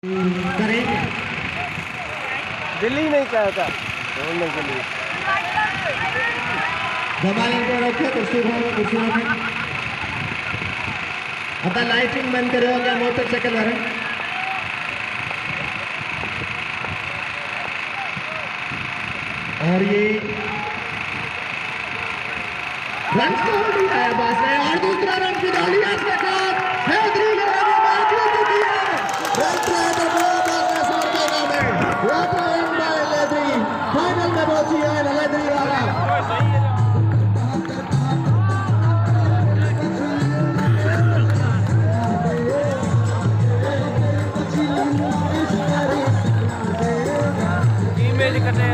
करेंगे। दिल्ली नहीं चाहता बोलने के लिए। जमालन को रखे कुर्सी रखें। आता लाइटिंग बंद करो क्या मोटरसाइकिल वाले और ये रन स्कोर दिया है बस ने और दूसरा रन की डाली है इसके साथ हैदरी ने आगे बात की है रन ट्राई बहुत आगे स्कोर करने में water in by leathery final में पहुंची है लेदरी वाला इमेज करने